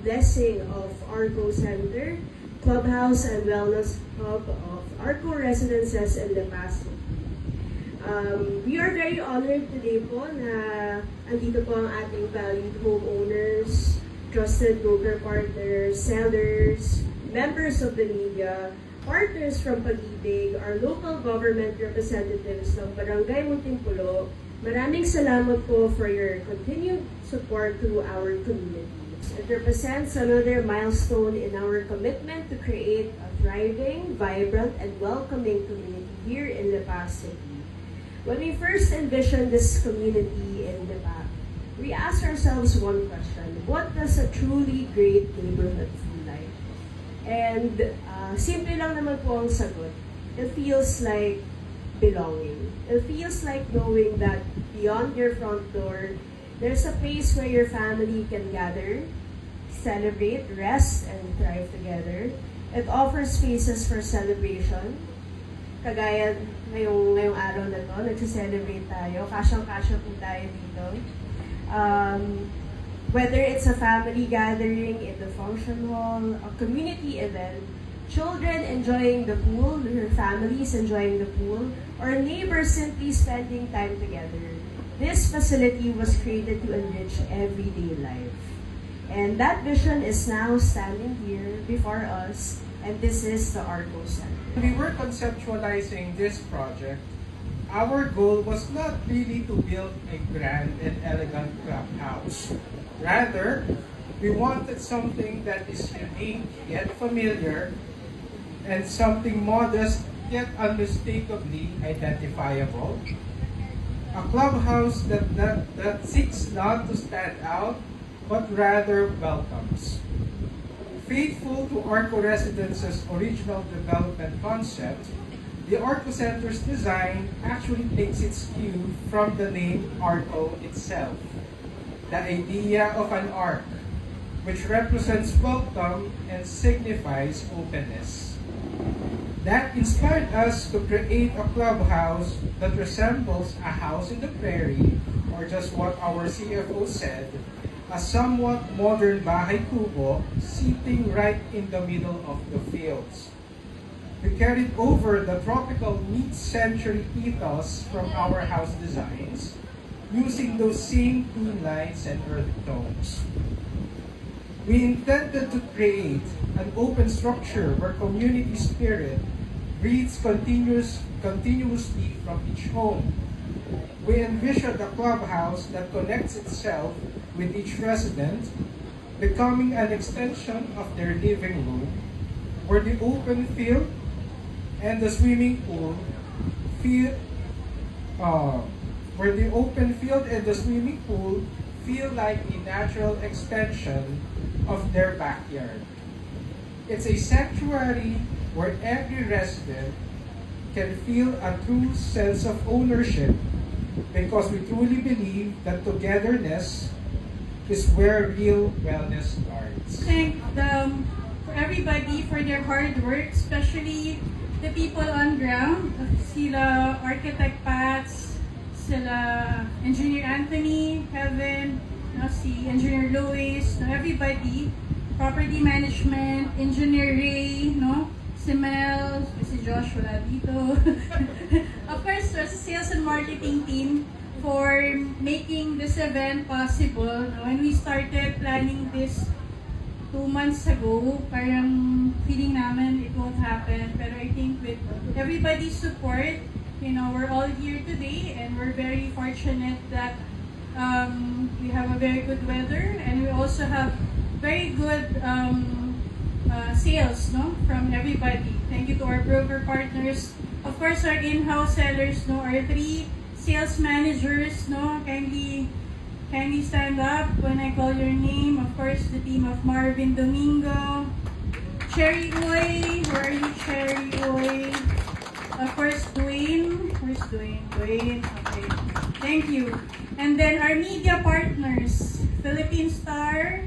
blessing of Arco Center, Clubhouse and Wellness Hub of Arco Residences in the past. We are very honored today po na andito po ang ating valued homeowners, trusted broker partners, sellers, members of the media, partners from Pag-ibig, our local government representatives ng Barangay Muntinpulo. Maraming salamat po for your continued support to our community. It represents another milestone in our commitment to create a thriving, vibrant, and welcoming community here in Lipa City. When we first envisioned this community in Lipa, we asked ourselves one question: what does a truly great neighborhood feel like? And simple lang naman po ang sagot. It feels like belonging. It feels like knowing that beyond your front door, there's a place where your family can gather, celebrate, rest, and thrive together. It offers spaces for celebration. Kagaya ngayong araw na to, nagse-celebrate tayo. Kasyang-kasya po tayo dito. Whether it's a family gathering in the function hall, a community event, children enjoying the pool, their families enjoying the pool, or neighbors simply spending time together. This facility was created to enrich everyday life. And that vision is now standing here before us, and this is the Arco Center. When we were conceptualizing this project, our goal was not really to build a grand and elegant clubhouse. Rather, we wanted something that is unique yet familiar, and something modest yet unmistakably identifiable. A clubhouse that seeks not to stand out, but rather welcomes. Faithful to Arco Residences' original development concept, the Arco Center's design actually takes its cue from the name Arco itself, the idea of an arc, which represents welcome and signifies openness. That inspired us to create a clubhouse that resembles a house in the prairie, or just what our CFO said, a somewhat modern bahay kubo sitting right in the middle of the fields. We carried over the tropical mid-century ethos from our house designs, using those same clean lines and earth tones. We intended to create an open structure where community spirit breathes continuously from each home. We envisioned a clubhouse that connects itself with each resident, becoming an extension of their living room, where the open field and the swimming pool feel like a natural extension of their backyard. It's a sanctuary where every resident can feel a true sense of ownership, because we truly believe that togetherness is where real wellness starts. Thank for everybody for their hard work, especially the people on ground, sila Architect Pats, sila Engineer Anthony, Kevin, no, si Engineer Luis, no, everybody, property management, Engineer Ray, no, si Mel, si Josh, wala dito. Of course, the sales and marketing team for making this event possible. When we started planning this 2 months ago, parang feeling namin it won't happen. Pero I think with everybody's support, we're all here today, and we're very fortunate that we have a very good weather, and we also have very good sales, no, from everybody. Thank you to our broker partners, of course our in-house sellers, no, our 3 sales managers, no, kindly stand up when I call your name. Of course, the team of Marvin Domingo, Cherry Uy, where are you, Cherry Uy? Of course, Dwayne. Where's Dwayne? Dwayne, okay. Thank you. And then our media partners, Philippine Star,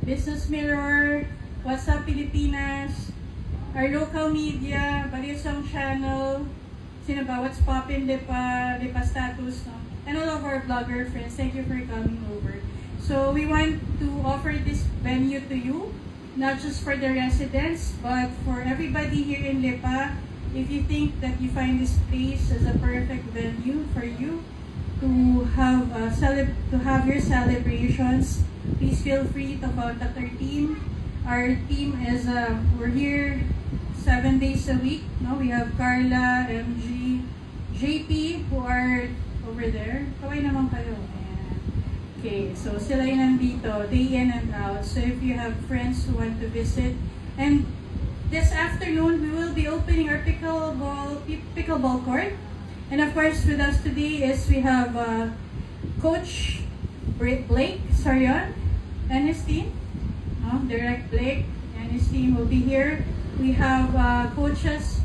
Business Mirror, What's Up Pilipinas, our local media, Baliusang Channel, sino ba? What's Poppin', Lipa Status, no? And all of our blogger friends, thank you for coming over. So we want to offer this venue to you, not just for the residents, but for everybody here in Lipa. If you think that you find this place as a perfect venue for you to have your celebrations, please feel free to contact our team. Our team is we're here 7 days a week. No, we have Carla, MG, JP who are over there. Kaway naman kayo. Ayan. Okay, so sila yung nandito, day in and out. So if you have friends who want to visit, and this afternoon we will be opening our pickleball court. And of course, with us today is we have Coach Blake Sarion and his team. Direct Blake and his team will be here. We have coaches.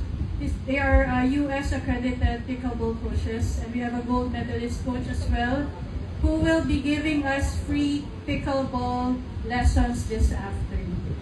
They are US accredited pickleball coaches, and we have a gold medalist coach as well, who will be giving us free pickleball lessons this afternoon.